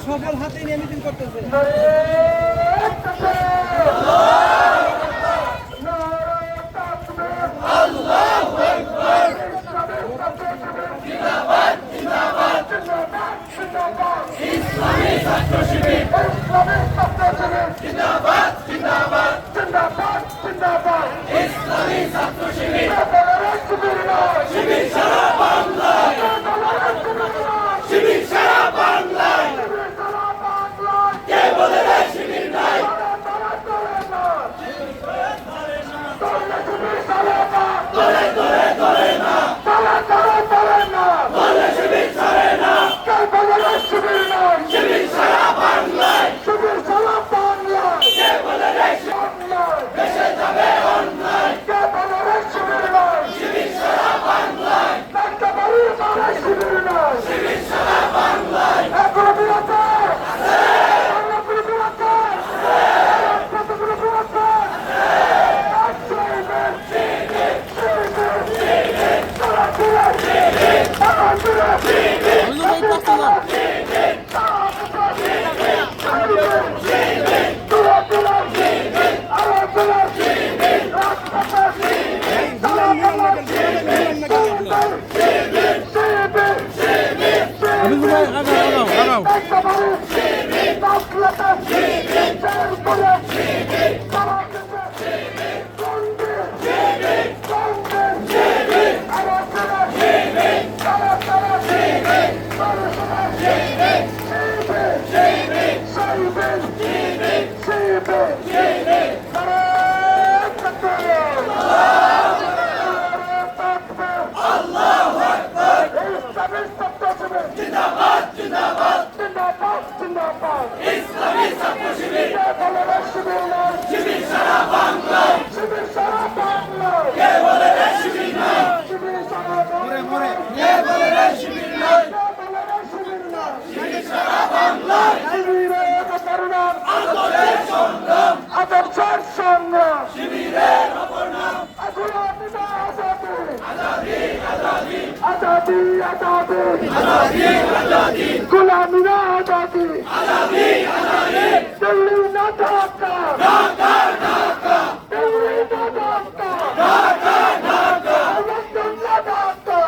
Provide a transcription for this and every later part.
সকল হাতে নিয়ে মিটিং করতেছে। गुलामीरा आजादी दिल्ली ना ढाका दिल्ली ना ढाका लंदन ना ढाका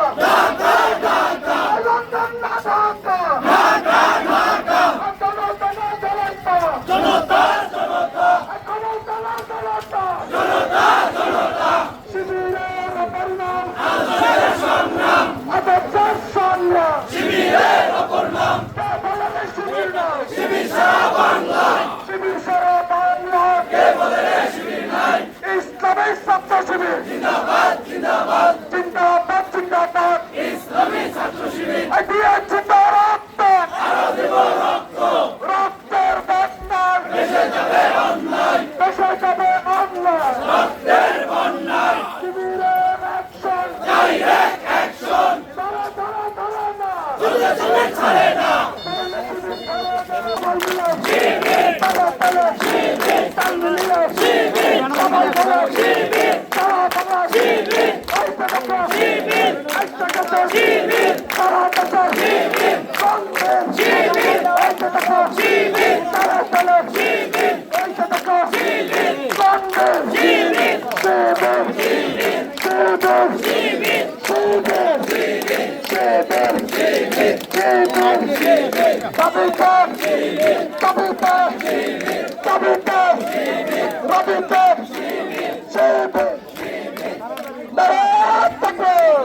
लंदन ना ढाका জনতা শিবিরের অপর নাম আদর্শের সংগ্রাম শিবিরের অপর নাম শিবির নাই শিবির সারা বাংলা শিবির সারা বাংলা কে বলে রে শিবির নাই ইসলামী ছাত্র শিবির জিন্দাবাদ জিন্দাবাদ জিন্দাবাদ জিন্দাবাদ ইসলামী ছাত্র শিবির দিয়েছে তো রক্ত আরো দেব রক্ত রক্তের বন্যায় ভেসে যাবে অন্যায় ভেসে যাবে অন্যায় রক্তের বন্যায় শিবিরের অ্যাকশন ডাইরেক্ট অ্যাকশন ধরা ধরা ধরা না চলে চলে ছাড়ে না শিবির তালা তালা শিবির তালমিলিয়া শিবির সবাই বলো শিবির সারা বাংলা শিবির আইসা কথা শিবির আইসা কথা শিবির সারা কথা শিবির কংগ্রেস শিবির আইসা কথা শিবির তালা তালা শিবির আইসা কথা শিবির কংগ্রেস শিবির শিবির শিবির শিবির শিবির শিবির শিবির শিবির কবিতা কবিতা কবিতা কবিতা শিবির নারায়ণ ঠাকুর